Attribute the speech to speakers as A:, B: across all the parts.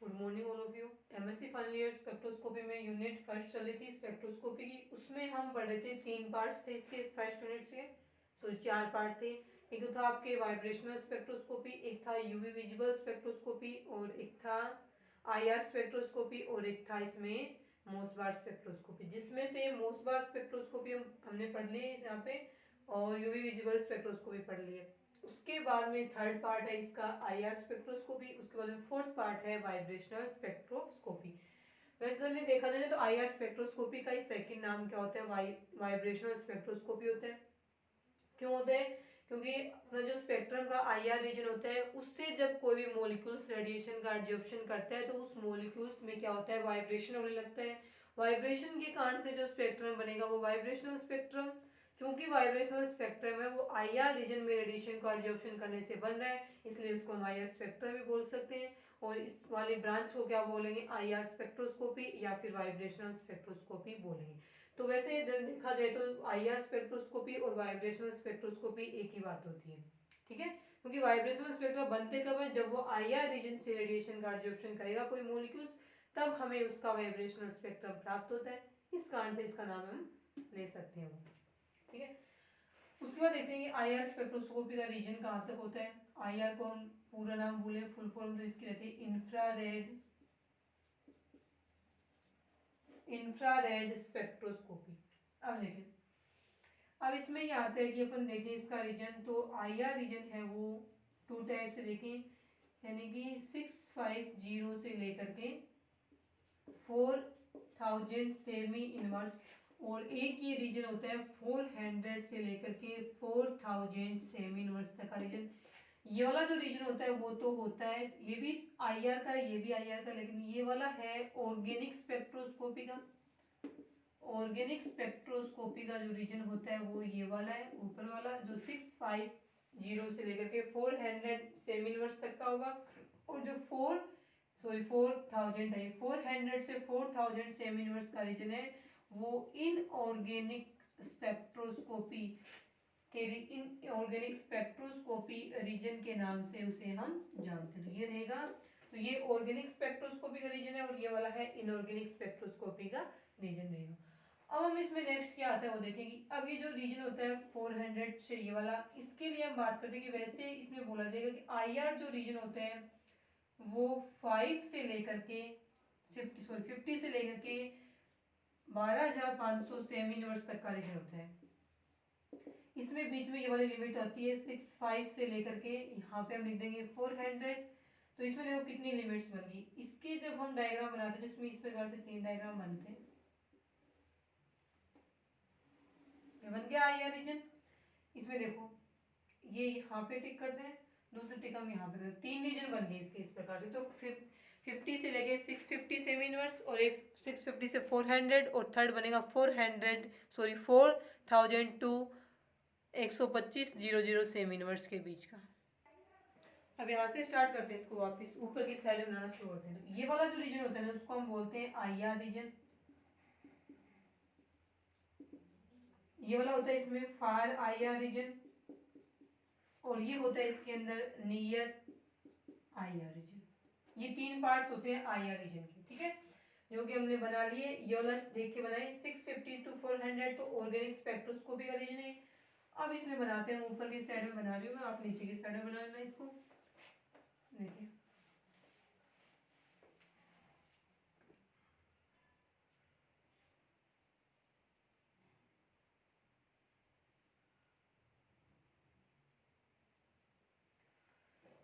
A: Good morning all of you. MSc final year spectroscopy में unit first चल रही थी स्पेक्ट्रोस्कोपी की। उसमें हम पढ़ रहे थे 3 पार्ट्स थे इसके फर्स्ट यूनिट के। सॉरी 4 पार्ट थे। एक तो था आपके वाइब्रेशनल स्पेक्ट्रोस्कोपी, एक था यूवी विजिबल स्पेक्ट्रोस्कोपी, और एक था आईआर स्पेक्ट्रोस्कोपी, और एक था इसमें मोसबार स्पेक्ट्रोस्कोपी, जिसमें से मोसबार स्पेक्ट्रोस्कोपी हमने पढ़ ली है यहाँ पे, और यूवी विजिबल स्पेक्ट्रोस्कोपी पढ़ ली है। उसके बाद में थर्ड पार्ट है इसका आईआर स्पेक्ट्रोस्कोपी, उसके बाद में फोर्थ पार्ट है वाइब्रेशनल स्पेक्ट्रोस्कोपी। वैसे हमने देखा जाए तो आईआर स्पेक्ट्रोस्कोपी का ही सेकंड नाम क्या होता है, वाइब्रेशनल स्पेक्ट्रोस्कोपी होता है। क्यों होता है? क्योंकि अपना जो स्पेक्ट्रम का आईआर रीजन होता है, उससे जब कोई भी मॉलिक्यूल्स रेडिएशन का एब्जॉर्प्शन करता है तो उस मॉलिक्यूल्स में क्या होता है, वाइब्रेशन होने लगता है। वाइब्रेशन के कारण से जो स्पेक्ट्रम बनेगा वो वाइब्रेशनल स्पेक्ट्रम। चूंकि वाइब्रेशनल स्पेक्ट्रम है वो आईआर रीजन में रेडिएशन को एब्जॉर्प्शन करने से बन रहा है, इसलिए उसको हम आईआर स्पेक्ट्रम भी बोल सकते हैं। और इस वाली ब्रांच को क्या बोलेंगे, आईआर स्पेक्ट्रोस्कोपी या फिर वाइब्रेशनल स्पेक्ट्रोस्कोपी बोलेंगे। तो वैसे जब देखा जाए तो आईआर स्पेक्ट्रोस्कोपी और वाइब्रेशनल स्पेक्ट्रोस्कोपी एक ही बात होती है, ठीक है। क्योंकि वाइब्रेशनल स्पेक्ट्रा बनते कब है, जब वो आईआर रीजन से रेडिएशन का एब्जॉर्प्शन करेगा कोई मॉलिक्यूल्स, तब हमें उसका वाइब्रेशनल स्पेक्ट्रम प्राप्त होता है। इस कारण से इसका नाम हम ले सकते हैं, ठीक है। उसके बाद देखते हैं कि आईआर स्पेक्ट्रोस्कोपी का रीजन कहाँ तक होता है। आईआर को हम पूरा नाम बोले, फुल फॉर्म तो इसकी रहती है इंफ्रारेड स्पेक्ट्रोस्कोपी। अब देखें, अब इसमें ये आता है कि अपन देखें इसका रीजन, तो आईआर रीजन है वो 2 टाइप से देखें, यानी कि 650 से लेकर के 4000 सेमी इनवर्स, और एक ये रीजन होता है 400 से लेकर के 4000 सेमी इनवर्स तक का रीजन। ये वाला जो रीजन होता है वो तो होता है, ये भी आईआर का, ये भी आईआर का, लेकिन ये वाला है ऑर्गेनिक स्पेक्ट्रोस्कोपी का। ऑर्गेनिक स्पेक्ट्रोस्कोपी का जो रीजन होता है वो ये वाला है, ऊपर वाला जो 650 से लेकर के 400 सेमी इनवर्स तक का होगा। और जो 4000 है, 400 से 4000 सेमी इनवर्स का रीजन है, वो इनऑर्गेनिक स्पेक्ट्रोस्कोपी के इनऑर्गेनिक स्पेक्ट्रोस्कोपी रीजन के नाम से उसे हम जानते हैं। ये रहेगा, तो ये ऑर्गेनिक स्पेक्ट्रोस्कोपी का रीजन है और ये वाला है इनऑर्गेनिक स्पेक्ट्रोस्कोपी का रीजन रहेगा। अब हम इसमें नेक्स्ट क्या आता है वो देखेंगे। अब ये जो रीजन होता है 400 से ये वाला, इसके लिए हम बात करते हैं कि वैसे इसमें बोला जाएगा कि आईआर जो रीजन होते हैं वो 5 से लेकर के 50 से लेकर के 12500 सेमी इनवर्स तक का रीजन होता है। इसमें बीच में ये वाली लिमिट आती है 65 से लेकर के, यहाँ पे हम लिख देंगे 400। तो इसमें देखो कितनी लिमिट्स बन गई। इसके जब हम डायग्राम बनाते हैं, जिसमें इस प्रकार से 3 डायग्राम बनते हैं, बन गया आईआर रीजन। इसमें देखो ये यहाँ पे टिक करते हैं, दूसरी टिक हम यहाँ पे करते हैं, 3 रीजन बन गए इसके इस प्रकार से। तो 50 से लेके 650 सेमी इनवर्स, और एक 650 से 400, और थर्ड बनेगा 4000 टू 125 सेमी इनवर्स के बीच का। अब यहाँ से स्टार्ट करते हैं इसको, वापस ऊपर की साइड बनाना शुरू करते हैं। तो ये वाला जो रीजन होता है ना उसको हम बोलते हैं आईआर रीजन। ये वाला होता है इसमें फार आईआर रीजन, और ये होता है इसके अंदर नियर आईआर रीजन। ये 3 पार्ट्स होते हैं आईआर रीजन के, ठीक है, जो कि हमने बना लिए। ये वाला देख के बनाए 650 टू 400, तो ऑर्गेनिक स्पेक्ट्रोस्कोपी का रीजन है। अब इसमें बनाते हैं, ऊपर की साइड में बना रही हूँ मैं, आप नीचे की साइड में बना लेना इसको। देखिए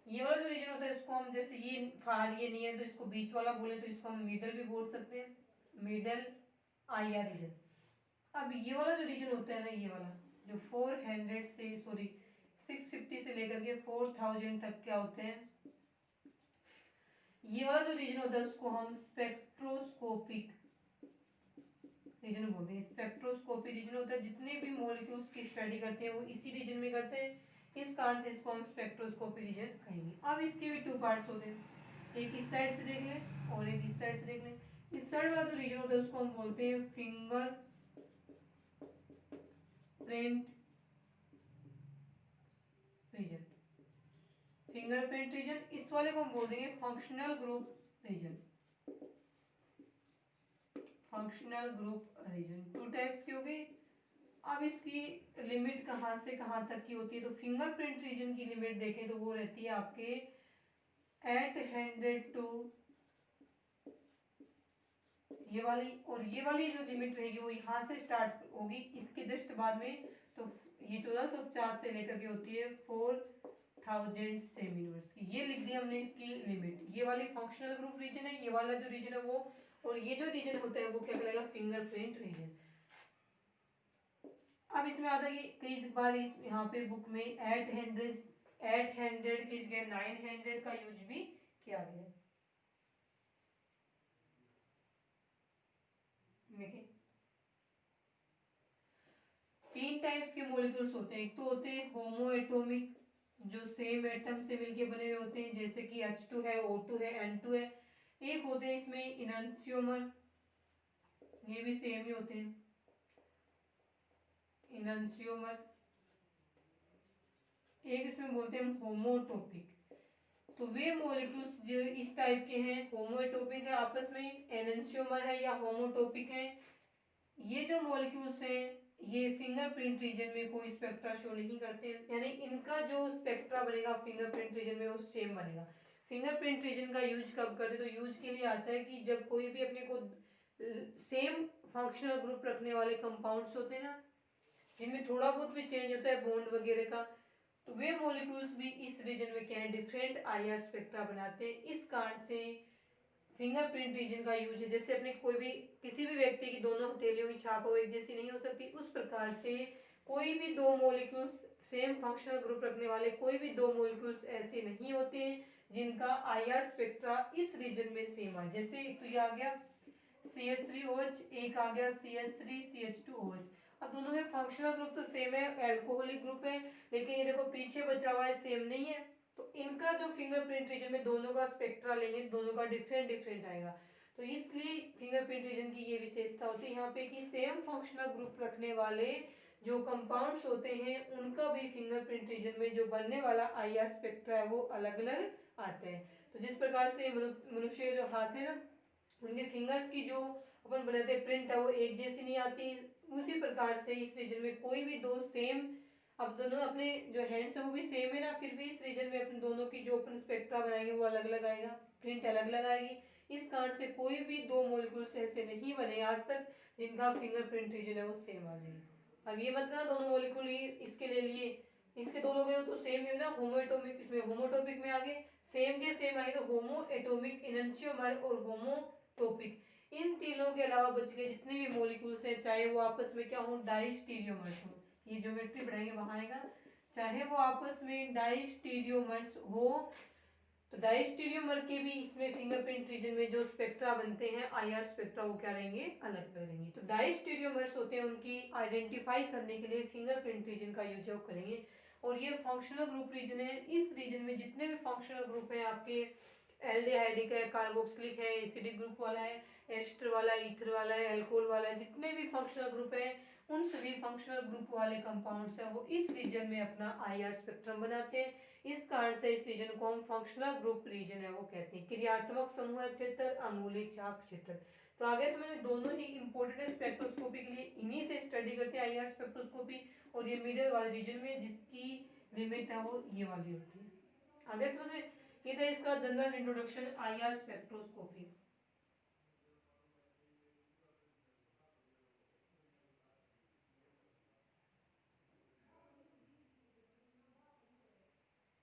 A: ये वाला जो रीजन होता है इसको हम, जैसे ये फार ये नियर, तो इसको बीच वाला बोले तो इसको हम मिडल भी बोल सकते हैं, मिडल आईआर रीजन। अब ये वाला जो रीजन होता है ना, ये वाला जो 400 से सॉरी 650 से लेकर के 4000 तक क्या होते हैं, ये वाला जो रीजन होता है उसको हम स्पेक्ट्रोस्कोपिक रीजन बोलते हैं। स्पेक्ट्रोस्कोपी रीजन होता है, जितने भी मॉलिक्यूल्स की स्टडी करते हैं वो इसी रीजन में करते हैं, इस कारण से इसको हम स्पेक्ट्रोस्कोपी रीजन कहेंगे। अब इसके भी 2 पार्ट्स होते हैं, एक इस साइड से देख लें और एक इस साइड से देख लें। इस साइड वाला जो रीजन होता है उसको हम बोलते हैं fingerprint region. Fingerprint region, इस वाले को हम बोल देंगे functional group region, functional group region, 2 types की हो गई। अब इसकी लिमिट कहाँ से कहाँ तक की होती है, तो फिंगरप्रिंट रीजन की लिमिट देखें तो वो रहती है आपके 800 टू ये वाली, और ये वाली जो लिमिट रहेगी वो यहाँ से स्टार्ट होगी इसके जस्ट बाद में। तो ये 1450 से लेकर के होती है 4000 सेम यूनिवर्स की, ये लिख दी हमने इसकी लिमिट। ये वाली फंक्शनल ग्रुप रीजन है, ये वाला जो रीजन है वो, और ये जो रीजन होता है वो क्या कहलाएगा, फिंगरप्रिंट रीजन। अब इसमें आता है कि कई बार इस यहाँ पे बुक में 800 की जगह 900 का यूज भी किया गया है। देखिए 3 टाइप्स के मॉलिक्यूल्स होते हैं, एक तो होते हैं होमो एटॉमिक जो सेम एटम से मिलके बने हुए होते हैं, जैसे कि H2 है, O2 है, N2 है। एक होते हैं इसमें इनन्सियोमर, ये भी सेम ही होते हैं, इनन्सियोमर। एक इसमें बोलते हैं होमोटोपिक। तो वे मॉलिक्यूल्स जो इस टाइप के हैं, होमोटोपिक है आपस में, एनंसियोमर है या होमोटोपिक है, ये जो मॉलिक्यूल्स हैं ये फिंगरप्रिंट रीजन में कोई स्पेक्ट्रा शो नहीं करते हैं, यानी इनका जो स्पेक्ट्रा बनेगा फिंगरप्रिंट रीजन में वो सेम बनेगा। फिंगरप्रिंट रीजन का यूज कब करते, तो यूज के लिए आता है कि जब कोई भी अपने को सेम फंक्शनल ग्रुप रखने वाले कंपाउंड्स होते हैं ना, जिनमें थोड़ा बहुत भी चेंज होता है बॉन्ड वगैरह का, तो वे मॉलिक्यूल्स भी इस रीजन में क्या है, डिफरेंट आईआर स्पेक्ट्रा बनाते हैं। इस कारण से फिंगरप्रिंट रीजन का यूज है। जैसे अपने कोई भी किसी भी व्यक्ति की दोनों हथेलियों की छाप हो एक जैसी नहीं हो सकती, उस प्रकार से कोई भी दो मॉलिक्यूल्स सेम फंक्शनल ग्रुप रखने वाले कोई भी दो मॉलिक्यूल्स ऐसे नहीं होते हैं जिनका आईआर स्पेक्ट्रा इस रीजन में सेम है। जैसे एक तो ये आ गया CH3OH, एक आ गया CH3CH2OH। अब दोनों में फंक्शनल ग्रुप तो सेम है, एल्कोहलिक ग्रुप है, लेकिन ये देखो पीछे बचा हुआ है सेम नहीं है, तो इनका जो फिंगरप्रिंट रीजन में दोनों का स्पेक्ट्रा लेंगे दोनों का डिफरेंट डिफरेंट आएगा। तो इसलिए फिंगरप्रिंट रीजन की ये विशेषता होती है यहाँ पे कि सेम फंक्शनल ग्रुप रखने वाले जो कंपाउंड्स होते हैं उनका भी फिंगरप्रिंट रीजन में जो बनने वाला आईआर स्पेक्ट्रा है वो अलग अलग आते हैं। तो जिस प्रकार से मनुष्य जो हाथ है ना, उनके फिंगर्स की जो अपन बनाते हैं प्रिंट है वो एक जैसी नहीं आती, उसी प्रकार से इस रीजन में कोई भी दो सेम, अब दोनों अपने जो हैंड्स है वो भी सेम है ना, फिर भी इस रीजन में अपन दोनों की जो अपन स्पेक्ट्रा बनाएंगे वो अलग अलग आएगा, प्रिंट अलग अलग आएगी। इस कारण से कोई भी दो मॉलिक्यूल्स ऐसे नहीं बने आज तक जिनका फिंगरप्रिंट रीजन है वो सेम आ जाए। अब ये मत ना दोनों मॉलिक्यूल ही इसके ले लिए, इसके दोनों के तो सेम ही हो ना, होमोएटॉमिक, इसमें होमोटॉपिक में आगे सेम के सेम आएगा, तो होमो एटोमिक, इनन्सियोमर और होमोटोपिक, इन तीनों के अलावा बच गए जितने भी मॉलिक्यूल्स हैं, चाहे वो आपस में क्या हो, डाइस्टीरियोमर्स हो, ये ज्योमेट्री बढ़ाएंगे वहां आएगा, चाहे वो आपस में डाइस्टीरियोमर्स हो, तो डाइस्टीरियोमर के भी इसमें फिंगरप्रिंट रीजन में जो स्पेक्ट्रा बनते हैं आईआर स्पेक्ट्रा वो क्या रहेंगे, अलग अलग रहेंगे। तो डाइस्टीरियोमर्स होते हैं, उनकी आइडेंटिफाई करने के लिए फिंगरप्रिंट रीजन का यूज करेंगे। और ये फंक्शनल ग्रुप रीजन है, इस रीजन में जितने भी फंक्शनल ग्रुप हैं आपके, एल्डिहाइडिक है, कार्बोक्सिलिक है, एसिडिक ग्रुप वाला है, एस्टर वाला है, ईथर वाला है, अल्कोहल वाला है, जितने भी फंक्शनल ग्रुप है उन सभी फंक्शनल ग्रुप वाले कंपाउंड्स है वो इस रीजन में अपना आईआर स्पेक्ट्रम बनाते हैं। इस कारण से इस रीजन को हम फंक्शनल ग्रुप रीजन है वो कहते हैं। क्रियात्मक समूह क्षेत्र, अमूलिक चाप क्षेत्र। तो आगे समय में दोनों ही इंपॉर्टेंट है स्पेक्ट्रोस्कोपी के लिए, इन्हीं से स्टडी करते हैं आईआर स्पेक्ट्रोस्कोपी, और ये मिडिल वाले रीजन में जिसकी लिमिट है वो ये वाली होती है। आगे समझ में, ये था इसका जनरल इंट्रोडक्शन आईआर स्पेक्ट्रोस्कोपी।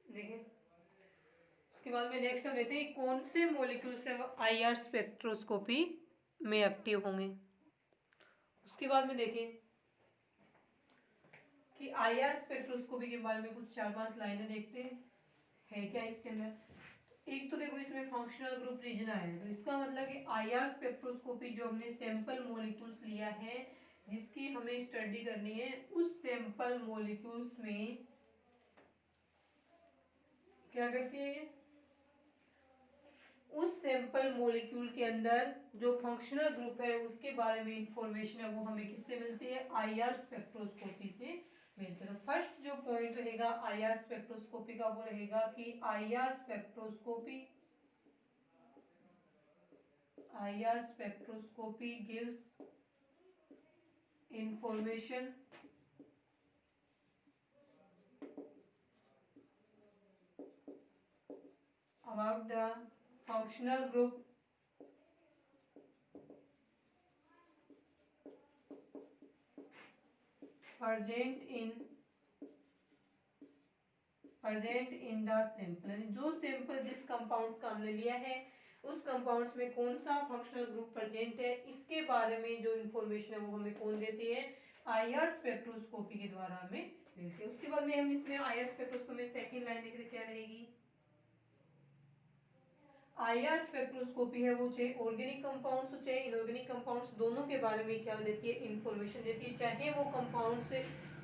A: देखिए उसके बाद में नेक्स्ट हम लेते हैं कौन से मॉलिक्यूल्स है आईआर स्पेक्ट्रोस्कोपी में एक्टिव होंगे। उसके बाद में देखें कि आईआर स्पेक्ट्रोस्कोपी के बारे में कुछ 4-5 लाइनें देखते हैं है क्या इसके अंदर। एक तो देखो इसमें फंक्शनल ग्रुप रीजन आया है, तो इसका मतलब कि आईआर स्पेक्ट्रोस्कोपी जो हमने सैंपल मॉलिक्यूल्स लिया है जिसकी हमें स्टडी करनी है, उस सैंपल मॉलिक्यूल्स में क्या करती है, उस सैंपल मॉलिक्यूल के अंदर जो फंक्शनल ग्रुप है उसके बारे में इंफॉर्मेशन है वो हमें किससे मिलती है, आईआर स्पेक्ट्रोस्कोपी से मिलती है। तो फर्स्ट जो पॉइंट रहेगा आईआर स्पेक्ट्रोस्कोपी का वो रहेगा कि IR spectroscopy IR spectroscopy gives information about the functional group present in the sample. जो सैंपल जिस कंपाउंड का हमने लिया है उस कंपाउंड्स में कौन सा फंक्शनल ग्रुप प्रेजेंट है, इसके बारे में जो इन्फॉर्मेशन है वो हमें कौन देती है, आईआर स्पेक्ट्रोस्कोपी के द्वारा हमें मिलती है। उसके बाद में हम इसमें आईआर स्पेक्ट्रोस्कोपी में सेकंड लाइन देखते क्या रहेगी, आईआर स्पेक्ट्रोस्कोपी है वो चाहे ऑर्गेनिक कंपाउंड्स हो चाहे इनऑर्गेनिक कंपाउंड्स दोनों के बारे में क्या देती है, इंफॉर्मेशन देती है, चाहे वो कंपाउंड्स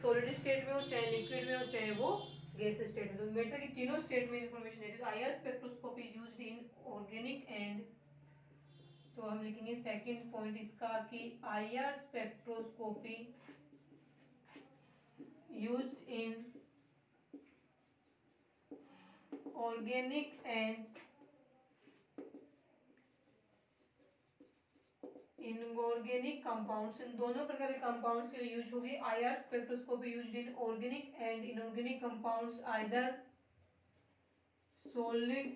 A: सॉलिड स्टेट में हो चाहे लिक्विड में हो चाहे वो गैस स्टेट में, तो मैटर की तीनों स्टेट में इंफॉर्मेशन देती है। तो IR spectroscopy used in organic and, तो हम लिखेंगे सेकंड पॉइंट इसका कि IR spectroscopy used in organic and inorganic compounds, इन दोनों प्रकार के कंपाउंड्स के लिए यूज होगी IR spectroscopy used in organic and inorganic compounds either solid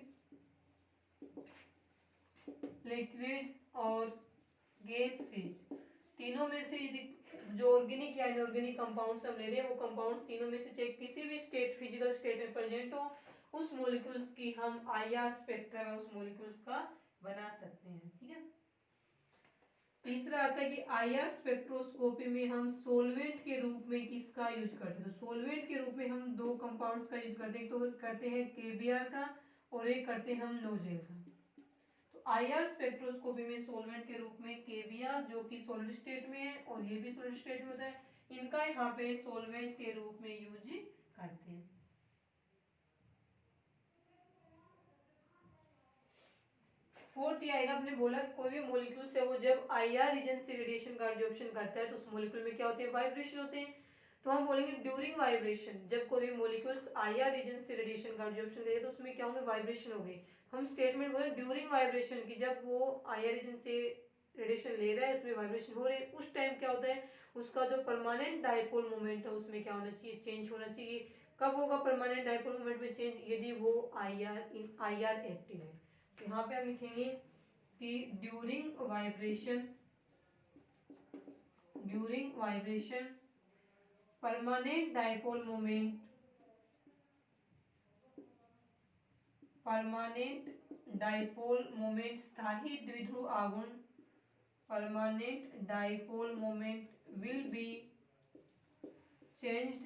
A: liquid और गैस फेज। तीनों में से जो ऑर्गेनिक या इनऑर्गेनिक कंपाउंड्स हम ले रहे हैं वो कंपाउंड तीनों में से चाहे किसी भी स्टेट फिजिकल स्टेट में प्रेजेंट हो उस मॉलिक्यूल्स की हम आईआर स्पेक्ट्रम उस मॉलिक्यूल्स का बना सकते हैं। ठीक है, तीसरा आता है कि आईआर स्पेक्ट्रोस्कोपी में हम सोलवेंट के रूप में किसका यूज करते हैं, तो सोलवेंट के रूप में हम दो कंपाउंड्स का यूज करते हैं, तो करते हैं केबीआर का और एक करते हैं हम नोजेल का। तो आईआर स्पेक्ट्रोस्कोपी में सोलवेंट के रूप में केबीआर जो कि सॉलिड स्टेट में है और ये भी सॉलिड स्टेट में होता है, इनका यहाँ पे सोलवेंट के रूप में यूज करते हैं। फोर्थ ये आएगा, आपने बोला कि कोई भी मॉलिक्यूल से वो जब आईआर रीजन से रेडिएशन का एब्जॉर्प्शन करता है तो उस मॉलिक्यूल में क्या होते हैं, वाइब्रेशन होते हैं। तो हम बोलेंगे ड्यूरिंग वाइब्रेशन, जब कोई भी मॉलिक्यूल्स आईआर रीजन से रेडिएशन का एब्जॉर्प्शन करेगा तो उसमें क्या होंगे, वाइब्रेशन होगी। हम स्टेटमेंट बोले ड्यूरिंग वाइब्रेशन की, जब वो आईआर रीजन से रेडिएशन ले रहा है उसमें वाइब्रेशन हो रहे हैं, उस टाइम क्या होता है उसका जो परमानेंट डाइपोल मोमेंट है उसमें क्या होना चाहिए, चेंज होना चाहिए। कब होगा परमानेंट डाइपोल मोमेंट में चेंज, यदि वो आईआर एक्टिव है। तो यहाँ पे हम लिखेंगे कि during vibration permanent dipole moment स्थायी द्विध्रुव आघूर्ण permanent dipole moment will be changed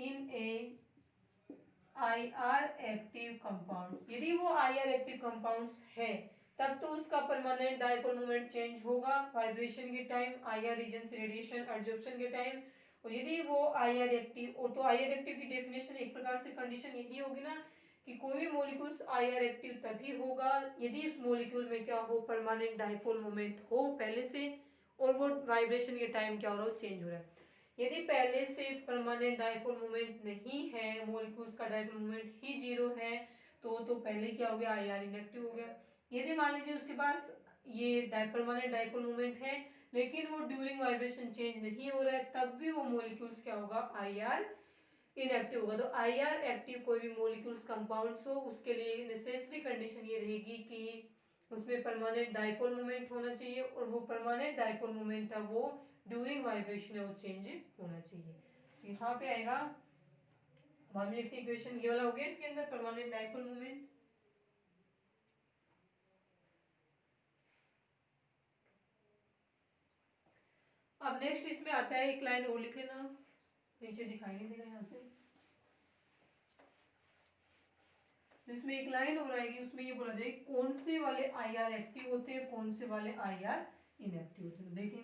A: in a IR active compound. यदि वो IR एक्टिव कंपाउंड्स है तब तो उसका परमानेंट डाइपोल मोमेंट चेंज होगा वाइब्रेशन के टाइम, IR रीजन से रेडिएशन एब्जॉर्प्शन के टाइम। और यदि वो IR एक्टिव, और तो IR एक्टिव की डेफिनेशन एक प्रकार से कंडीशन यही होगी ना कि कोई भी मॉलिक्यूल्स IR एक्टिव तभी होगा यदि इस मॉलिक्यूल में क्या हो, परमानेंट डाइपोल मोमेंट हो पहले से और वो वाइब्रेशन के टाइम क्या हो रहा हो, चेंज हो रहा है। यदि पहले से परमानेंट डाइपोल मोमेंट नहीं है, मॉलिक्यूल्स का डाइपोल मोमेंट ही जीरो है, तो पहले क्या हो गया, आईआर इनएक्टिव हो गया। यदि मान लीजिए उसके पास ये परमानेंट डाइपोल मोमेंट है लेकिन वो ड्यूरिंग वाइब्रेशन चेंज नहीं हो रहा है, तब भी वो मॉलिक्यूल्स क्या होगा, आईआर इनएक्टिव होगा। तो आईआर एक्टिव कोई भी मॉलिक्यूल्स कंपाउंड्स हो उसके लिए नेसेसरी कंडीशन ये रहेगी कि उसमें परमानेंट डाइपोल मोमेंट होना चाहिए और वो परमानेंट डाइपोल मोमेंट है वो ड्यूरिंग वाइब्रेशन है वो चेंज होना चाहिए। यहाँ पे आएगा बाद में लिखते इक्वेशन ये वाला हो गया, इसके अंदर परमानेंट डाइपोल मोमेंट। अब नेक्स्ट इसमें आता है, एक लाइन और लिख लेना, नीचे दिखाई नहीं देगा यहाँ से, तो इसमें एक लाइन और आएगी उसमें ये बोला जाएगा कौन से वाले आईआर एक्टिव होते हैं कौन से वाले आईआर इनएक्टिव होते हैं। तो देखें,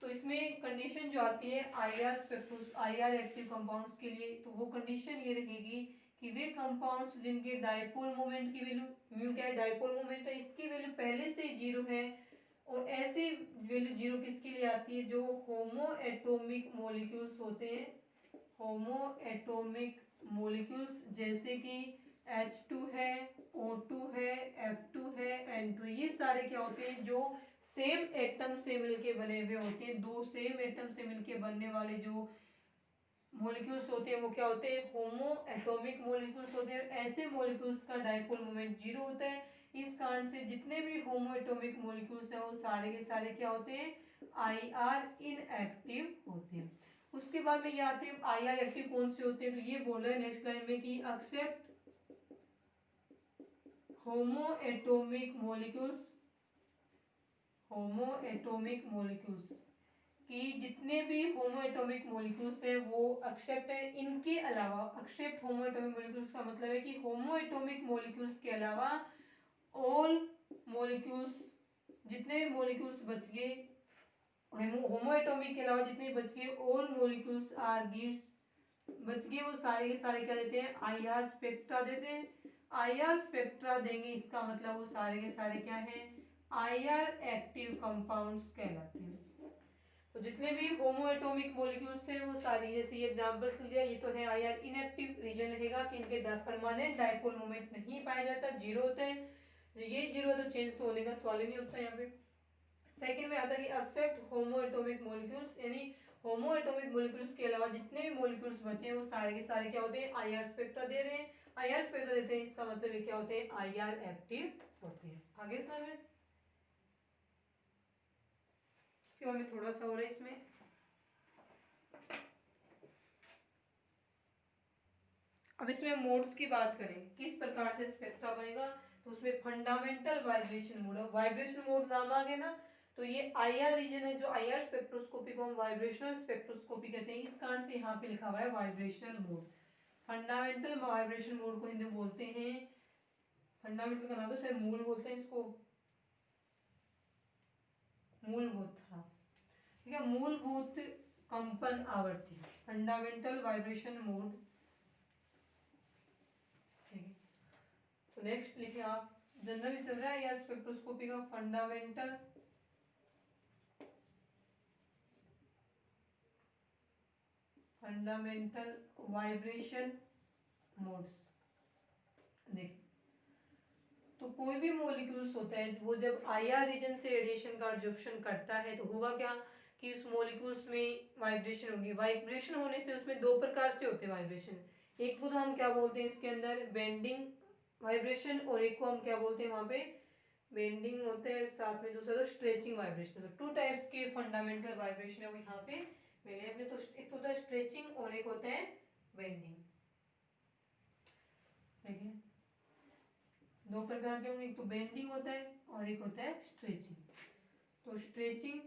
A: तो इसमें कंडीशन जो आती है आईआर एक्टिव कंपाउंड्स के लिए, तो वो कंडीशन ये रहेगी कि वे कंपाउंड्स जिनके डाइपोल मोमेंट की वैल्यू, म्यू क्या है, डाइपोल मोमेंट है, इसकी वैल्यू पहले से जीरो है। और ऐसी वैल्यू जीरो किसके लिए आती है, जो होमो एटोमिक मॉलिक्यूल्स होते हैं, होमो एटोमिक मॉलिक्यूल्स जैसे कि H2 है, O2 है, F2 है, N2, ये सारे क्या होते हैं जो सेम एटम से मिलके बने हुए होते हैं। दो सेम एटम से मिलके बनने वाले जो मॉलिक्यूल्स होते हैं वो क्या होते हैं, होमो एटॉमिक मॉलिक्यूल्स होते हैं। ऐसे मॉलिक्यूल्स का डायपोल मोमेंट 0 होता है। इस कारण से जितने भी होमो एटॉमिक मॉलिक्यूल्स हैं वो सारे के सारे क्या होते हैं, IR इनएक्टिव होते हैं। उसके बाद में ये आते हैं IR एक्टिव कौन से होते हैं, तो ये बोल रहे हैं नेक्स्ट लाइन में कि except homoatomic molecules, homoatomic molecules कि जितने भी होमो एटॉमिक मॉलिक्यूल्स हैं वो एक्सेप्ट है। इनके अलावा, एक्सेप्ट होमो एटॉमिक मॉलिक्यूल्स का मतलब है कि होमो एटॉमिक मॉलिक्यूल्स के अलावा ऑल मॉलिक्यूल्स, जितने भी मॉलिक्यूल्स बच गए होमो एटॉमिक के अलावा जितने बच गए, ऑल मॉलिक्यूल्स आर गिव्स, बच गए वो सारे के सारे क्या देते हैं, IR स्पेक्ट्रा देते हैं। IR स्पेक्ट्रा देंगे इसका मतलब वो सारे के सारे क्या हैं, IR एक्टिव कंपाउंड्स कहलाते हैं। तो जितने भी होमो एटॉमिक मॉलिक्यूल्स हैं वो सारी, जैसे ये एग्जांपल्स लिया, ये तो है IR इनएक्टिव, रीजन रहेगा कि इनके परमानेंट डायपोल मोमेंट नहीं पाया जाता, 0 होता है। ये 0 तो चेंज तो होने का सवाल ही नहीं होता यहाँ पे। सेकंड में आता है कि एक्सेप्ट होमो एटॉमिक मॉलिक्यूल्स, यानी होमो एटॉमिक मॉलिक्यूल्स के अलावा जितने भी मॉलिक्यूल्स बचे हैं वो सारे के सारे क्या होते हैं, IR स्पेक्ट्रा दे रहे हैं। IR स्पेक्ट्रा देते हैं इसका मतलब ये क्या होते हैं, IR एक्टिव होते हैं। आगे समझ में, उसके बाद में थोड़ा सा हो रहा है इसमें। अब इसमें मोड्स की बात करें, किस प्रकार से स्पेक्ट्रा बनेगा, तो उसमें fundamental vibration mode, vibration mode नाम आ गया ना, तो ये IR रीजन है, जो IR स्पेक्ट्रोस्कोपी को हम वाइब्रेशनल स्पेक्ट्रोस्कोपी कहते हैं, इस कारण से यहाँ पे लिखा हुआ है vibrational mode. Fundamental vibration mode को हिंदी में बोलते हैं, फंडामेंटल का नाम तो शायद मूल बोलते हैं इसको, मूलभूत, हाँ ठीक है, मूलभूत कंपन आवृत्ति, फंडामेंटल वाइब्रेशन मोड। ठीक है, तो नेक्स्ट लिखे आप, जनरली चल रहा है यार स्पेक्ट्रोस्कोपी का फंडामेंटल वाइब्रेशन मोड्स। देखिए, तो कोई भी मॉलिक्यूल्स होता है वो जब IR रीजन से रेडिएशन का एब्जॉर्प्शन करता है तो होगा क्या कि उस मॉलिक्यूल्स में वाइब्रेशन होगी। वाइब्रेशन होने से उसमें दो प्रकार से होते हैं वाइब्रेशन, एक को तो हम क्या बोलते हैं इसके अंदर बेंडिंग वाइब्रेशन, और एक को हम क्या बोलते हैं वहां पे बेंडिंग होते हैं, साथ में दूसरा तो स्ट्रेचिंग वाइब्रेशन। तो 2 टाइप्स के फंडामेंटल वाइब्रेशन है वो यहाँ पे मिले अपने, तो एक होता है स्ट्रेचिंग और एक होता है बेंडिंग। देखिए, दो प्रकार के होंगे, एक तो बेंडिंग होता है और एक होता है स्ट्रेचिंग। तो स्ट्रेचिंग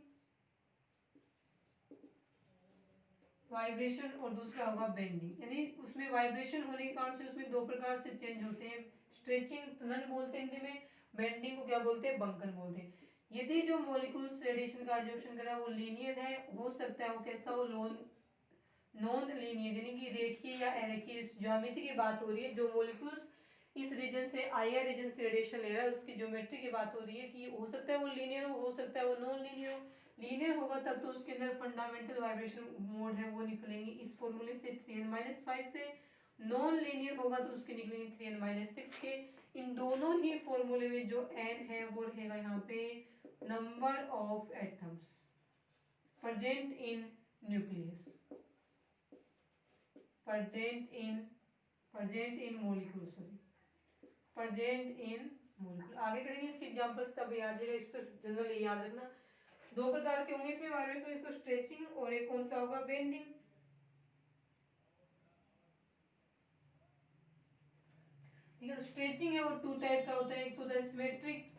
A: वाइब्रेशन और दूसरा होगा बेंडिंग, यानी उसमें वाइब्रेशन होने के कारण से उसमें दो प्रकार से चेंज होते हैं। स्ट्रेचिंग तनन बोलते हैं हिंदी में, बेंडिंग को क्या बोलते हैं, बंकन बोलते हैं। यदि जो मॉलिक्यूल्स रेडिएशन का एब्जॉर्प्शन कर रहा है वो लीनियर है, हो सकता है वो कैसा हो, नॉन लीनियर, यानी कि रेखीय या अरेखीय ज्योमेट्री की बात हो रही है। जो मॉलिक्यूल्स इस रीजन से IR रीजन से रेडिएशन ले रहा है उसकी ज्योमेट्री की बात हो रही है कि हो सकता है वो लीनियर हो सकता है वो नॉन लीनियर हो। लीनियर होगा तब तो उसके अंदर फंडामेंटल वाइब्रेशन मोड है वो निकलेंगे इस फॉर्मूले से 3n-5 से। नॉन लीनियर होगा तो उसके निकलेंगे 3n-6 के। इन दोनों ही फॉर्मूले में जो n है वो रहेगा यहाँ पे number of atoms present in nucleus, present in molecule, sorry present in molecule. आगे करेंगे इसके एग्जांपल्स, तब याद रहेगा, इससे जनरली याद रखना। दो प्रकार के होंगे इसमें वाइब्रेशन, एक तो स्ट्रेचिंग और एक कौन सा होगा, बेंडिंग। ठीक है, तो स्ट्रेचिंग है वो 2 टाइप का होता है, एक तो होता है सिमेट्रिक,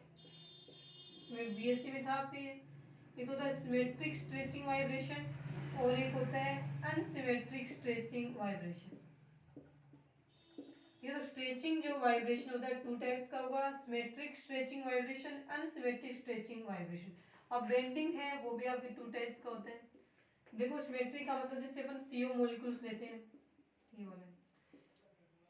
A: इसमें BSc में था आपके, एक तो होता है सिमेट्रिक स्ट्रेचिंग वाइब्रेशन और एक होता है अनसिमेट्रिक स्ट्रेचिंग वाइब्रेशन। ये तो स्ट्रेचिंग जो वाइब्रेशन होता है 2 टाइप्स का होगा, symmetric stretching vibration, unsymmetric stretching vibration. अब बेंडिंग है वो भी आपके 2 टाइप्स का होता है। देखो सिमेट्रिक का मतलब जैसे अपन CO मॉलिक्यूल्स लेते हैं, ये वाला,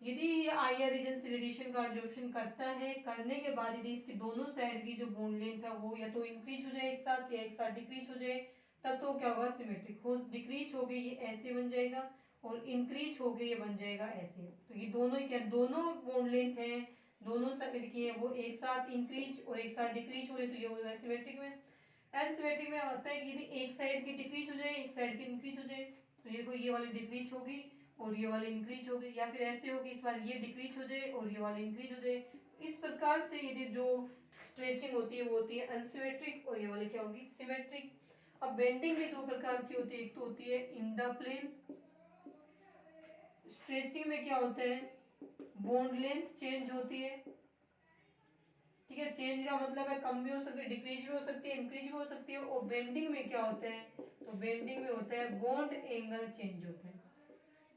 A: यदि ये IR रीजन से रेडिएशन का एब्जॉर्प्शन करता है, करने के बाद यदि इसकी दोनों साइड की जो बॉन्ड लेंथ है वो या तो इंक्रीज हो जाए एक साथ या एक साथ डिक्रीज हो जाए, तब तो क्या होगा, सिमेट्रिक हो। डिक्रीज हो गई ये ऐसे बन जाएगा और इंक्रीज होके ये बन जाएगा ऐसे। तो ये दोनों क्या, दोनों बॉन्ड लेंथ है, दोनों साइड की है, वो एक साथ इंक्रीज और एक साथ डिक्रीज हो रही, तो ये हो जाएगा सिमेट्रिक में। एनसिमेट्रिक में होता है कि यदि एक साइड की डिक्रीज हो जाए, एक साइड की इंक्रीज हो जाए, तो ये देखो ये वाली डिक्रीज होगी और ये वाली इंक्रीज होगी, या फिर ऐसे होगी इस बार ये डिक्रीज हो जाए और ये वाली इंक्रीज हो जाए। इस प्रकार से यदि जो स्ट्रेचिंग होती है वो होती है अनसिमेट्रिक और ये वाली क्या होगी, सिमेट्रिक। अब बेंडिंग भी दो प्रकार की होती है, एक तो होती है इन द प्लेन। स्ट्रेचिंग में क्या होता है, बॉन्ड लेंथ चेंज होती है, ठीक है। चेंज का मतलब है कम भी हो सकती है, डिक्रीज भी हो सकती है, इंक्रीज भी हो सकती है। और बेंडिंग में क्या होता है, तो बेंडिंग में होता है बॉन्ड एंगल चेंज होता है,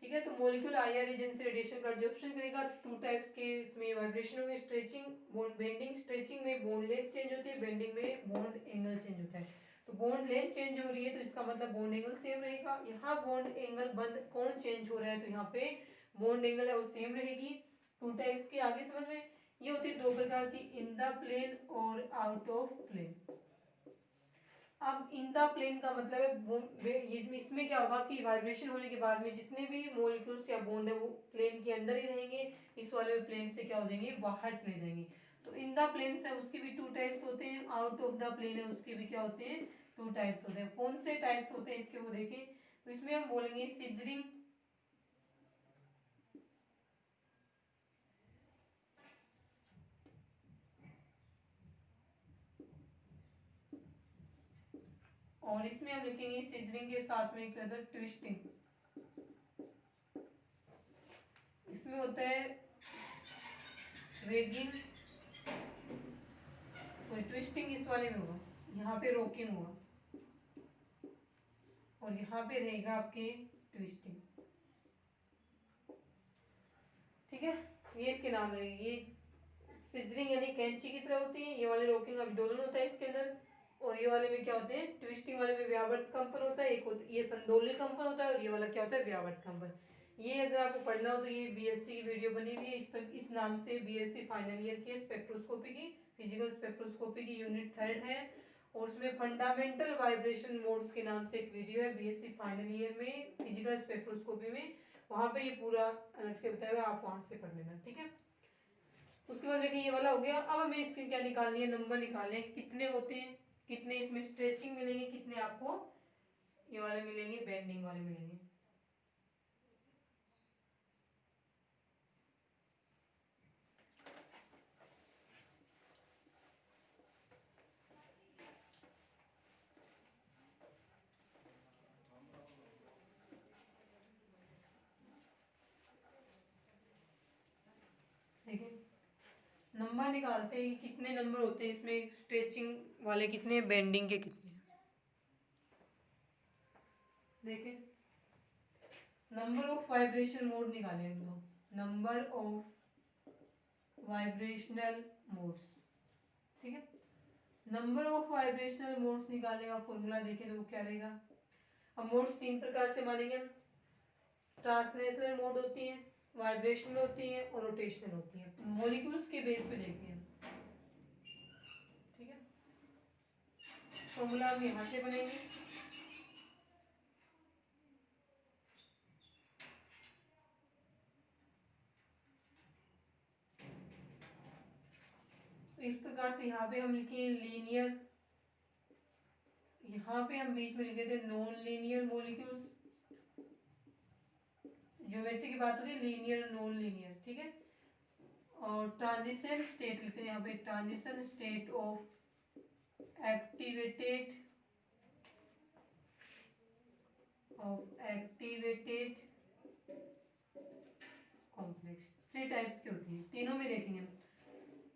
A: ठीक है। तो मॉलिक्यूल आईआर रीजन से रेडिएशन का एब्जॉर्प्शन करेगा, टू टाइप्स के इसमें वाइब्रेशन होंगे, स्ट्रेचिंग बॉन्ड बेंडिंग। स्ट्रेचिंग में बॉन्ड लेंथ चेंज होती है, बेंडिंग में बॉन्ड एंगल चेंज होता है। तो बॉन्ड लेंथ चेंज हो रही है तो इसका मतलब बॉन्ड एंगल सेम रहेगा। यहाँ बॉन्ड एंगल बंद कौन चेंज हो रहा है, तो यहाँ पे बॉन्ड एंगल है वो सेम रहेगी। टू टाइप्स की आगे समझ में, ये होती है दो प्रकार की, इन द प्लेन और आउट ऑफ प्लेन। अब इन द प्लेन का मतलब है इसमें क्या होगा कि वाइब्रेशन होने के बाद में जितने भी मॉलिक्यूल्स या बॉन्ड है वो प्लेन के अंदर ही रहेंगे, इस वाले में प्लेन से क्या हो जाएंगे, बाहर चले जाएंगे। तो इन द प्लेन से उसके भी टू टाइप्स होते हैं, आउट ऑफ द प्लेन है उसके भी क्या होते हैं, टू टाइप्स होते हैं। कौन से टाइप्स होते हैं इसके वो देखें, तो इसमें हम बोलेंगे सिजरिंग, और इसमें हम लिखेंगे सिजरिंग के साथ में एक ट्विस्टिंग। इसमें होता है रेगिंग और ट्विस्टिंग, इस वाले में होगा, यहाँ पे रोकिंग होगा और यहाँ पे रहेगा आपके ट्विस्टिंग, ठीक है। ये इसके नाम रहेंगे। ये सिजरिंग यानी कैंची की तरह होती है, ये वाले रोकिंग अभिदोलन होता है इसके अंदर, और ये वाले में क्या होते हैं, ट्विस्टिंग वाले में व्यावर्त कंपन होता है, एक होता ये संदोली कंपन होता है, और ये वाला क्या होता है, व्यावर्त कंपन। ये अगर आपको पढ़ना हो तो ये बीएससी की वीडियो बनी हुई है, इस नाम से बीएससी फाइनल ईयर की स्पेक्ट्रोस्कोपी की, फिजिकल स्पेक्ट्रोस्कोपी की यूनिट 3 है, और उसमें फंडामेंटल वाइब्रेशन मोड्स के नाम से एक वीडियो है बीएससी फाइनल ईयर में फिजिकल स्पेक्ट्रोस्कोपी में, वहां पे ये पूरा अलग से बताया हुआ है, आप वहां से पढ़ लेना, ठीक है। उसके बाद देखिए ये वाला हो गया। अब हमें इसके क्या निकालनी है, नंबर निकालने कितने होते हैं, कितने इसमें स्ट्रेचिंग मिलेंगे, कितने आपको ये वाले मिलेंगे, बेंडिंग वाले मिलेंगे। देखिए नंबर निकालते हैं, कितने नंबर होते हैं इसमें, स्ट्रेचिंग वाले कितने, बेंडिंग के कितने। देखिए नंबर ऑफ वाइब्रेशन मोड निकाले हम लोग, नंबर ऑफ वाइब्रेशनल मोड्स, ठीक है। नंबर ऑफ वाइब्रेशनल मोड्स निकालने का फॉर्मूला देखें तो वो क्या रहेगा। अब मोड्स तीन प्रकार से मानेंगे हम, ट्रांसलेशनल मोड होती है, वाइब्रेशनल होती है और रोटेशनल होती है। मॉलिक्यूल्स के बेस पे देखते हैं, ठीक है। फॉर्मूला हम यहाँ से बनेंगे, तो इस प्रकार से यहाँ पे हम लिखे लीनियर, यहाँ पे हम बीच में लिखे थे नॉन लीनियर मॉलिक्यूल्स, ज्योमेट्री की बात होती है लीनियर नॉन लीनियर, ठीक है। और ट्रांजिशन स्टेट लिखते हैं यहाँ पे, transition state of activated complex, three types की होती है, तीनों में देखेंगे हम।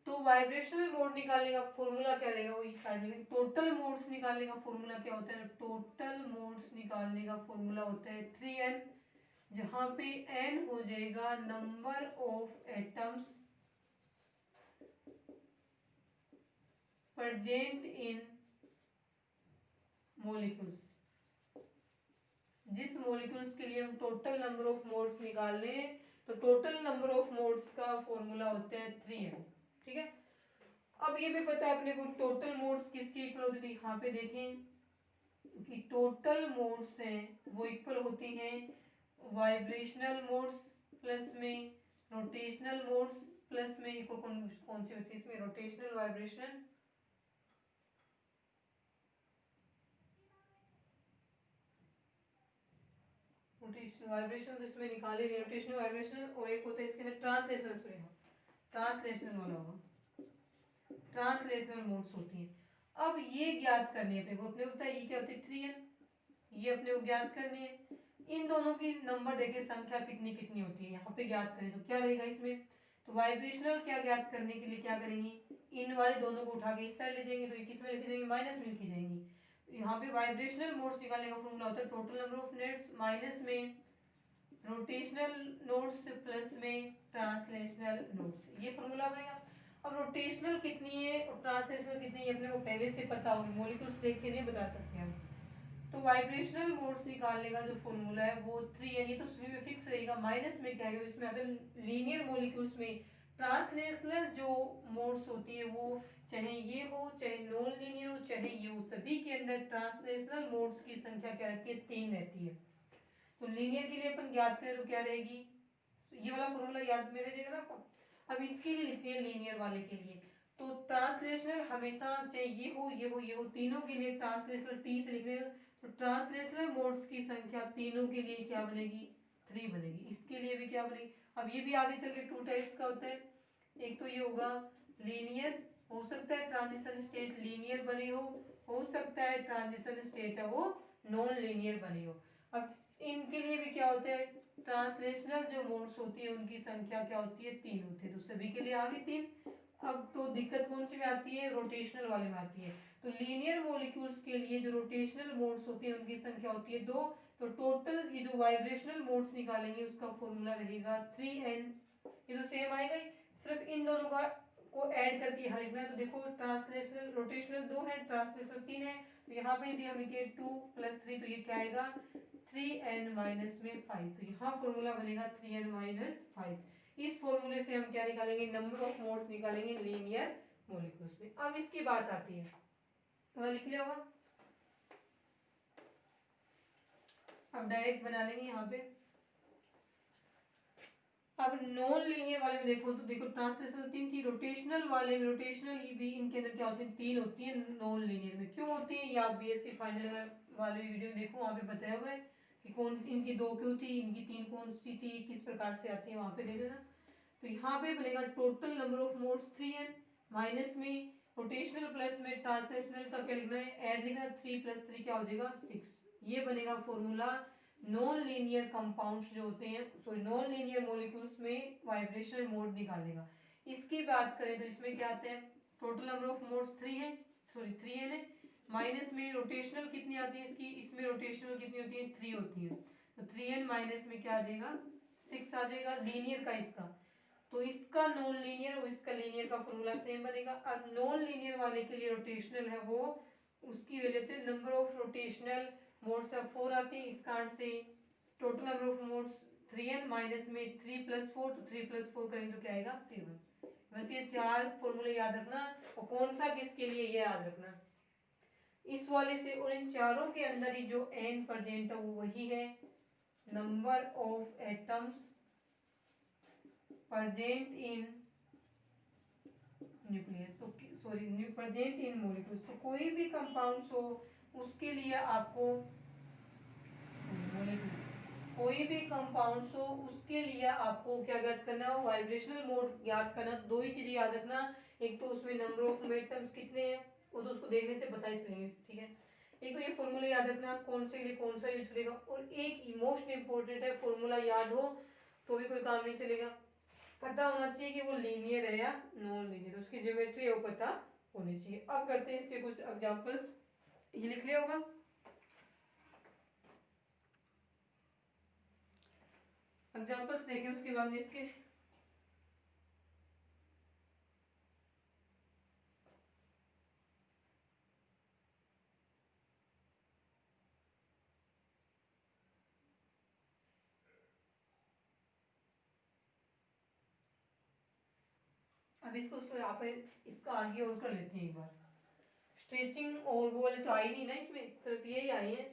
A: तो वाइब्रेशनल मोड निकालने का फॉर्मूला क्या रहेगा, वो इस साइड में। टोटल मोड्स निकालने का फॉर्मूला क्या होता है, टोटल मोड्स निकालने का फॉर्मूला होता है 3n, जहां पे n हो जाएगा number of atoms present in molecules. जिस मॉलिक्यूल्स के लिए हम टोटल नंबर ऑफ मोड्स निकाल रहे हैं, तो टोटल नंबर ऑफ मोड्स का फॉर्मूला होता है 3n, ठीक है। अब ये भी पता है अपने को टोटल मोड्स किसके इक्वल होती थी, यहाँ पे देखें कि टोटल मोड्स हैं वो इक्वल होती हैं वाइब्रेशनल मोड्स प्लस में रोटेशनल मोड्स प्लस में एक और कौन सी बची इसमें, रोटेशनल वाइब्रेशन, रोटेशनल वाइब्रेशन तो इसमें निकाले नहीं, रोटेशनल वाइब्रेशन, और एक होता है इसके अंदर ट्रांसलेशनल, सॉरी ट्रांसलेशनल वाला होगा, ट्रांसलेशनल मोड्स होती हैं। अब ये ज्ञात करनी है अपने को, अपने को पता है ये क्या होती है 3n, ये अपने को ज्ञात करनी है। इन दोनों की नंबर देखे संख्या कितनी कितनी होती है यहाँ पे ज्ञात करें तो क्या रहेगा इसमें, तो वाइब्रेशनल क्या ज्ञात करने के लिए क्या करेंगे, इन वाले दोनों को उठा के इस साइड ले जाएंगे तो ये किस में लिखी जाएंगे, माइनस में लिखी जाएंगी। तो यहाँ पे वाइब्रेशनल मोड्स निकालने का फॉर्मूला होता है total number of nets minus में रोटेशनल नोड्स प्लस में ट्रांसलेशनल नोड्स, ये फॉर्मूला बनेगा। अब रोटेशनल कितनी है और ट्रांसलेशनल कितनी है अपने को पहले से पता होगी, मॉलिक्यूल्स देख के नहीं बता सकते हम। तो वाइब्रेशनल मोड्स निकालने का जो फॉर्मूला है वो 3n, ये तो सभी में फिक्स रहेगा, माइनस में क्या है तो इसमें आता है लीनियर मॉलिक्यूल्स में ट्रांसलेशनल जो मोड्स होती है वो चाहे ये हो चाहे नॉन लीनियर हो चाहे ये हो, सभी के अंदर ट्रांसलेशनल मोड्स की संख्या क्या रहती है, 3 रहती है। तो लीनियर के लिए अपन ज्ञात करें तो क्या रहेगी, ये वाला फॉर्मूला याद में रह जाएगा ना आपको। अब इसके लिए लिखते हैं लीनियर वाले के लिए, तो ट्रांसलेशनल हमेशा चाहे ये हो ये हो ये हो, तीनों के लिए ट्रांसलेशनल टी से लिख रहे हैं, तो ट्रांसलेशनल मोड्स की संख्या तीनों के लिए क्या बनेगी, 3 बनेगी। इसके लिए भी क्या बनेगी, अब ये भी आगे चल के 2 टाइप्स का होता है, एक तो ये होगा लीनियर, हो सकता है ट्रांजिशन स्टेट लीनियर बनी हो सकता है ट्रांजिशन स्टेट है वो नॉन लीनियर बनी हो। अब इनके लिए भी क्या होता है, ट्रांसलेशनल जो मोड्स होती है उनकी संख्या क्या होती है, 3 होती है, तो सभी के लिए आ गई 3। अब तो दिक्कत कौन सी में आती है, रोटेशनल वाले में आती है। तो लीनियर मॉलिक्यूल्स के लिए जो रोटेशनल मोड्स होते हैं उनकी संख्या होती है 2, तो टोटल ये जो वाइब्रेशनल मोड्स निकालेंगे उसका फॉर्मूला रहेगा 3n, ये तो सेम आएगा ही, सिर्फ इन दोनों का को ऐड करके यहाँ लिखना है। तो देखो ट्रांसलेशनल रोटेशनल 2 है, ट्रांसलेशनल 3 है, तो यहाँ पे यदि हम लिखे 2 + 3 तो ये क्या आएगा 3n माइनस में 5, तो यहाँ फॉर्मूला बनेगा 3n माइनस 5। इस फॉर्मूले से हम क्या निकालेंगे, नंबर ऑफ मोड्स निकालेंगे लीनियर मॉलिक्यूल्स में। अब इसकी बात आती है, तो लिख लिया होगा, अब डायरेक्ट बना लेंगे यहाँ पे। अब नॉन लीनियर वाले में देखो तो देखो ट्रांसलेशनल 3 थी, रोटेशनल वाले में रोटेशनल भी इनके अंदर क्या होती है 3 होती है नॉन लीनियर में। क्यों होती है, या बीएससी फाइनल वाले वीडियो देखो वहाँ पे बताया हुआ है कि कौन सी इनकी 2 क्यों थी, इनकी 3 कौन सी थी, किस प्रकार से आती है, वहाँ पे देख लेना। तो यहाँ पे बनेगा total number of modes 3n minus में रोटेशनल प्लस में ट्रांसलेशनल का क्या लिखना है, ऐड लिखना है, 3 + 3 क्या हो जाएगा 6। ये बनेगा फॉर्मूला नॉन लीनियर कंपाउंड्स जो होते हैं, सॉरी नॉन लीनियर मॉलिक्यूल्स में वाइब्रेशनल मोड निकालेगा। इसकी बात करें तो इसमें क्या आता है, टोटल नंबर ऑफ मोड्स 3 है, सॉरी 3n है, माइनस में रोटेशनल कितनी आती है इसकी, इसमें रोटेशनल कितनी होती है 3 होती है, तो 3n माइनस में क्या आ जाएगा 6 आ जाएगा लीनियर का इसका। तो इसका नॉन लीनियर और इसका लीनियर का फॉर्मूला सेम बनेगा। अब नॉन लीनियर वाले के लिए रोटेशनल है वो, उसकी वजह से नंबर ऑफ रोटेशनल मोड्स अब 4 आते हैं, इस कारण से total number of modes 3n minus में 3 + 4, तो 3 + 4 करेंगे तो क्या आएगा 7। बस ये 4 फॉर्मूले याद रखना, और कौन सा किसके लिए ये याद रखना इस वाले से, और इन चारों के अंदर ही जो n प्रेजेंट है वो वही है number of atoms present in nucleus, तो सॉरी प्रेजेंट इन मॉलिक्यूल्स, तो कोई भी कंपाउंड्स हो उसके लिए आपको कोई भी कंपाउंड्स हो उसके लिए आपको क्या ज्ञात करना हो, वाइब्रेशनल मोड ज्ञात करना। दो ही चीजें याद रखना, एक तो उसमें नंबर ऑफ एटम्स कितने हैं वो तो उसको देखने से पता ही चलेंगे, ठीक है। एक तो ये फॉर्मूला याद रखना कौन से लिए कौन सा यूज करेगा, और एक मोस्ट इंपॉर्टेंट है फॉर्मूला याद हो तो भी कोई काम नहीं चलेगा, पता होना चाहिए कि वो लीनियर है या नॉन लीनियर, उसकी ज्योमेट्री है वो पता होनी चाहिए। अब करते हैं इसके कुछ एग्जांपल्स, ये लिख लिया होगा। एग्जांपल्स देखें उसके बाद में इसके, अब इसको यहाँ पे इसका आगे और कर लेते हैं एक बार। स्ट्रेचिंग और वो वाले तो आई नहीं ना इसमें, सिर्फ यही आई है,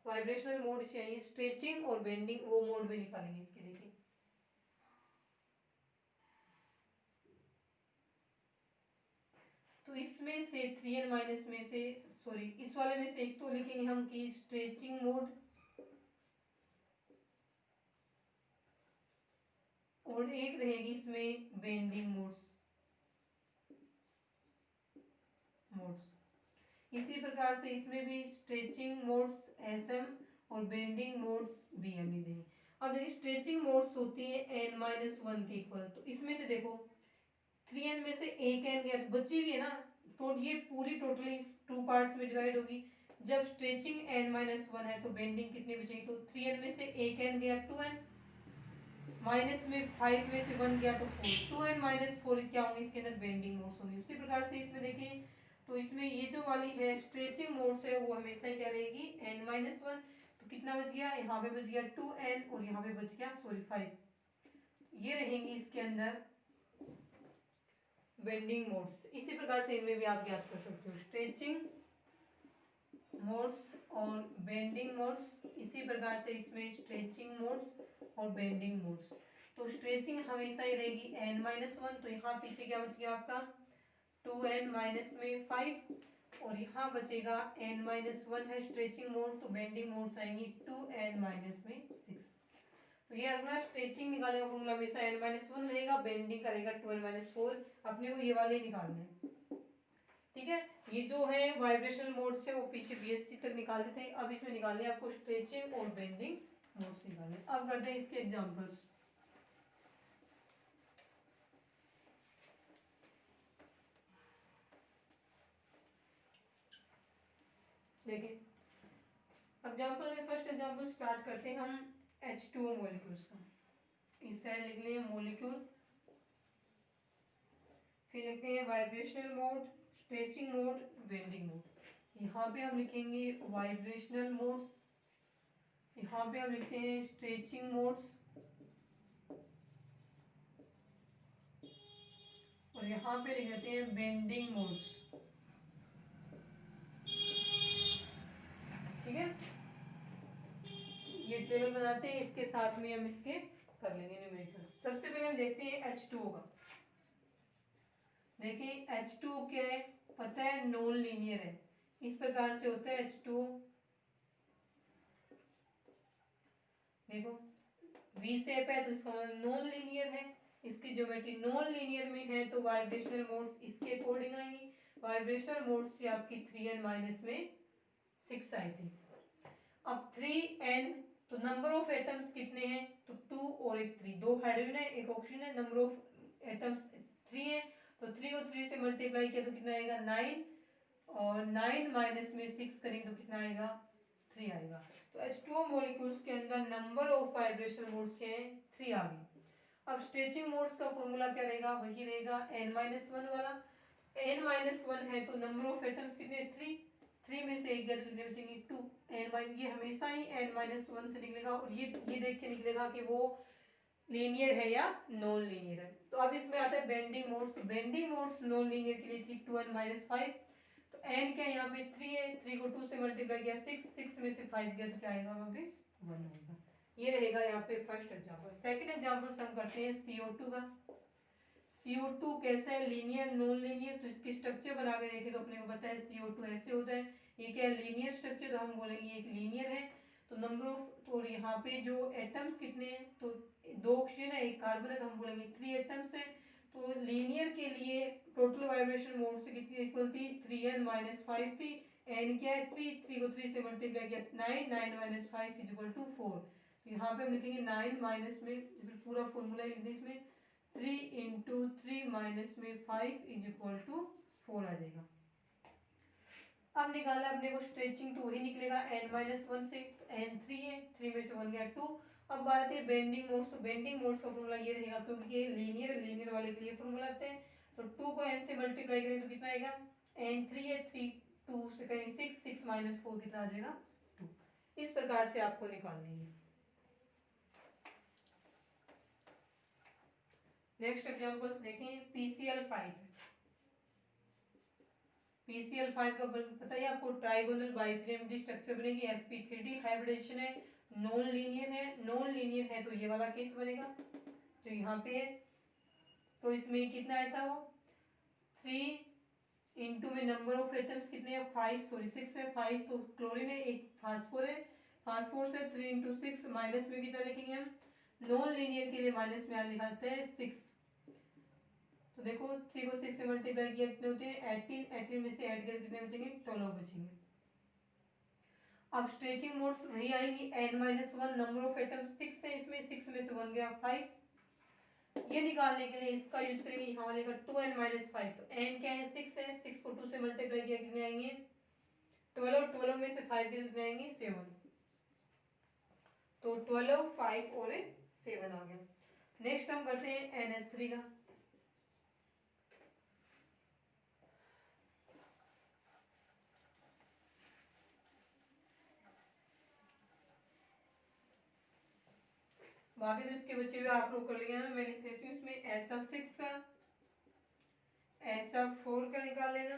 A: वाइब्रेशनल मोड चाहिए, स्ट्रेचिंग और बेंडिंग वो मोड में निकालेंगे इसके। देखिए तो इसमें से 3n माइनस में से सॉरी इस वाले में से एक तो लिखेंगे हम कि स्ट्रेचिंग मोड और एक रहेगी इसमें बेंडिंग मोड्स। इसी प्रकार से इसमें भी स्ट्रेचिंग मोड्स एसएम और बेंडिंग मोड्स बीएम ही देंगे। अब देखिए स्ट्रेचिंग मोड्स होती है n-1 के इक्वल, तो इसमें से देखो 3n में से एक n गया तो बची हुई है ना, तो ये पूरी टोटली 2 पार्ट्स में डिवाइड होगी। जब स्ट्रेचिंग n-1 है तो बेंडिंग कितनी बचेगी, तो 3n में से एक n गया 2n, माइनस में 5 में से 1 गया तो 4, 2n माइनस 4 क्या होंगे इसके अंदर बेंडिंग मोड्स होंगे। उसी प्रकार से इसमें देखिए तो इसमें ये जो वाली है स्ट्रेचिंग मोड्स है वो हमेशा क्या रहेगी n-1, तो कितना बच गया, यहाँ पे बच गया 2n और यहाँ पे बच गया सॉरी 5, ये रहेंगी इसके अंदर बेंडिंग मोड्स। इसी प्रकार से इनमें भी आप याद कर सकते हो स्ट्रेचिंग मोड्स और बेंडिंग मोड्स, इसी प्रकार से इसमें स्ट्रेचिंग मोड्स और बेंडिंग मोड्स। तो स्ट्रेचिंग हमेशा ही रहेगी n-1, तो यहाँ पीछे क्या बच गया आपका 2n माइनस में 5 और यहाँ बचेगा n-1 है स्ट्रेचिंग मोड, तो बेंडिंग मोड्स आएंगी 2n माइनस में 6। तो ये अपना स्ट्रेचिंग निकालने का फॉर्मूला हमेशा n-1 रहेगा, बेंडिंग का रहेगा 2n-4। अपने को ये वाले निकालने हैं, ठीक है। ये जो है वाइब्रेशनल मोड से वो पीछे बीएससी तक निकालते थे, अब इसमें निकालने आपको स्ट्रेचिंग और बेंडिंग मोड्स निकालने। अब करते हैं इसके एग्जांपल्स। देखिए एग्जांपल में फर्स्ट एग्जांपल स्टार्ट करते हैं हम H2O मॉलिक्यूल्स का। इस साइड लिख लिए मॉलिक्यूल, फिर लिखते हैं vibrational mode, stretching mode, bending mode. यहाँ पे हम लिखेंगे वाइब्रेशनल मोड्स, यहाँ पे हम लिखते हैं स्ट्रेचिंग मोड्स और यहाँ पे लिख देते हैं बेंडिंग मोड्स, ठीक है। ये टेबल बनाते हैं, इसके साथ में हम इसके कर लेंगे न्यूमेरिकल्स। सबसे पहले हम देखते हैं H2O का। देखिए H2O क्या है, पता है नॉन लीनियर है। इस प्रकार से होता है H2O, देखो वी शेप है तो इसका मतलब नॉन लीनियर है। इसकी ज्योमेट्री नॉन लीनियर में है तो वाइब्रेशनल मोड्स इसके अकॉर्डिंग आएंगी। वाइब्रेशनल मोड्स से आपकी 3n माइनस में 6 आई थी। अब 3n तो नंबर ऑफ एटम्स कितने हैं, तो 2 और एक 3, 2 हाइड्रोजन है एक ऑक्सीजन है, नंबर ऑफ एटम्स 3 है, तो 3 और 3 से मल्टीप्लाई किया तो कितना आएगा 9, और 9 माइनस में 6 करेंगे तो कितना आएगा 3 आएगा। तो H2O मॉलिक्यूल्स के अंदर नंबर ऑफ वाइब्रेशनल मोड्स के हैं 3 आ गई। अब स्ट्रेचिंग मोड्स का फॉर्मूला क्या रहेगा, वही रहेगा n-1 वाला। n-1 है तो नंबर ऑफ एटम्स कितने 3 में से एक गया तो कितने बचेंगे 2, ये हमेशा ही n-1 से निकलेगा और ये देख के निकलेगा कि वो लीनियर है या नॉन लीनियर है। तो अब इसमें आता है बेंडिंग मोड्स, तो बेंडिंग मोड्स नॉन लीनियर के लिए थी 2n-5, तो n क्या यहाँ पे 3 है, 3 को 2 से मल्टीप्लाई किया 6, 6 में से 5 गया तो क्या आएगा वहाँ पे 1 होगा। ये रहेगा यहाँ पे फर्स्ट एग्जांपल। सेकंड एग्जांपल हम करते हैं CO2 का। CO2 कैसा है, लीनियर नॉन लीनियर, तो इसकी स्ट्रक्चर बना के देखें तो अपने को पता है CO2 ऐसे होता है। ये क्या है लीनियर स्ट्रक्चर, तो हम बोलेंगे एक लीनियर है। तो नंबर ऑफ, तो यहाँ पे जो एटम्स कितने हैं, तो 2 ऑक्सीजन है एक कार्बन है, तो हम बोलेंगे 3 एटम्स है। तो लीनियर के लिए टोटल वाइब्रेशन मोड से कितनी इक्वल थी 3n-5 थी। n क्या है 3, 3 को 3 से मल्टीप्लाई किया 9, 9 - 5 = 4। तो यहाँ पे हम लिखेंगे 9 माइनस में फिर पूरा फॉर्मूला लिख दें इसमें 3 इंटू 3 माइनस में 5 = 4 आ जाएगा। अब निकालना अपने को स्ट्रेचिंग, तो वही निकलेगा n-1 से, तो n 3 है, 3 में से 1 गया 2। अब बात आती है बेंडिंग मोड्स, तो बेंडिंग मोड्स का फॉर्मूला ये रहेगा क्योंकि ये लीनियर वाले के लिए फॉर्मूला आते हैं। तो 2 को n से मल्टीप्लाई करें तो कितना आएगा, n 3 है, 3 2 से करेंगे 6, 6 - 4 कितना आ जाएगा 2। इस प्रकार से आपको निकालनी है। नेक्स्ट एग्जांपल्स देखें, PCl5। PCl5 का पता है आपको, ट्राइगोनल बाइपिरामिड स्ट्रक्चर बनेगी। sp3d हाइब्रिडेशन है, नॉन लीनियर है, नॉन लीनियर है तो ये वाला केस बनेगा जो यहाँ पे है। तो इसमें कितना आया था वो 3 इंटू में नंबर ऑफ एटम्स कितने हैं 6 है, 5 तो क्लोरीन है, एक फास्फोर है, फास्फोर से 3 इंटू 6 माइनस में कितना लिखेंगे हम, नॉन लीनियर के लिए माइनस में यहाँ लिखाते हैं 6। तो देखो 3 को 6 से मल्टीप्लाई किया कितने होते हैं 18, 18 में से ऐड करके कितने बचेंगे 12 बचेंगे। अब स्ट्रेचिंग मोड्स वही आएंगी, n-1 नंबर ऑफ एटम्स 6 है इसमें, 6 में से 1 गया 5। ये निकालने के लिए इसका यूज करेंगे यहाँ वाले का 2n-5। तो n क्या है 6 है, 6 को 2 से मल्टीप्लाई किया कितने आएंगे 12, 12 में से 5 के कितने आएंगे 7। तो 12, 5 और 7 आ गया। नेक्स्ट हम करते हैं NH3 का। बाकी तो इसके बच्चे हुए आप लोग कर लेंगे ना, मैं लिख देती हूँ इसमें SF6 का, SF4 का निकाल लेना,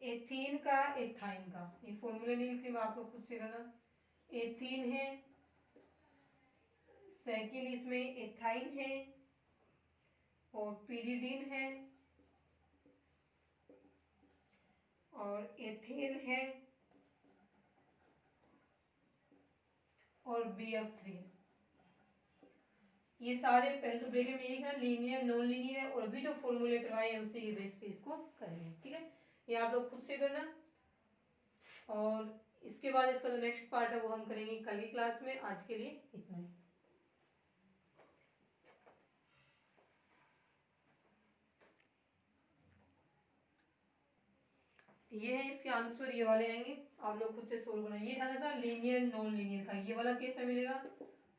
A: एथीन का, एथाइन का। ये फॉर्मूले नहीं लिखती मैं, आप लोग खुद से करना। एथीन है, सेकेंड इसमें एथाइन है और पीरिडीन है और एथेन है और BF3 है। ये सारे पहले तो ब्रैकेट में यही था लीनियर नॉन लीनियर है, और अभी जो फॉर्मूले करवाए हैं उसी के बेस पे इसको करेंगे, ठीक है। ये आप लोग खुद से करना, और इसके बाद इसका जो नेक्स्ट पार्ट है वो हम करेंगे कल की क्लास में। आज के लिए इतना ही। ये है इसके आंसर, ये वाले आएंगे, आप लोग खुद से सोल्व करना। ये था लीनियर नॉन लीनियर का, ये वाला कैसा मिलेगा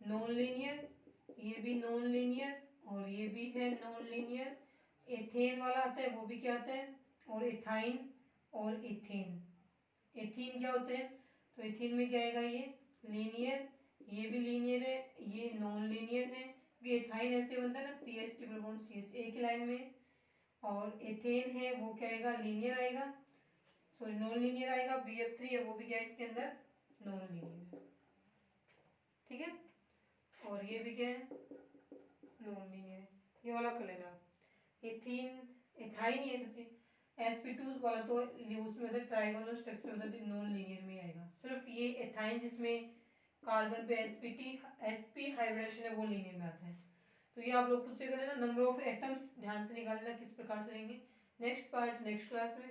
A: नॉन लीनियर, ये भी नॉन लीनियर और ये भी है नॉन लीनियर। एथेन वाला आता है वो भी क्या आता है, और एथाइन और इथेन। एथीन क्या होते हैं, तो एथीन में क्या आएगा ये लीनियर, ये भी लीनियर है, ये नॉन लीनियर है क्योंकि एथाइन ऐसे बनता है ना CH ट्रिपल बॉन्ड CH एक ही लाइन में, और एथेन है वो क्या आएगा लीनियर आएगा, सॉरी नॉन लीनियर आएगा। BF3 है वो भी क्या है इसके अंदर नॉन लीनियर, ठीक है। और ये भी क्या है नॉन लीनियर है, ये वाला कर लेना। एथीन एथाइन ही है सच्ची, sp2 वाला तो उसमें होता है ट्राइगोनल स्ट्रक्चर होता है नॉन लीनियर में आएगा। सिर्फ ये एथाइन जिसमें कार्बन पे sp हाइब्रिडेशन है वो लीनियर में आता है। तो ये आप लोग खुद से कर लेना। नंबर ऑफ एटम्स ध्यान से निकाल लेना किस प्रकार से लेंगे। नेक्स्ट पार्ट नेक्स्ट क्लास में।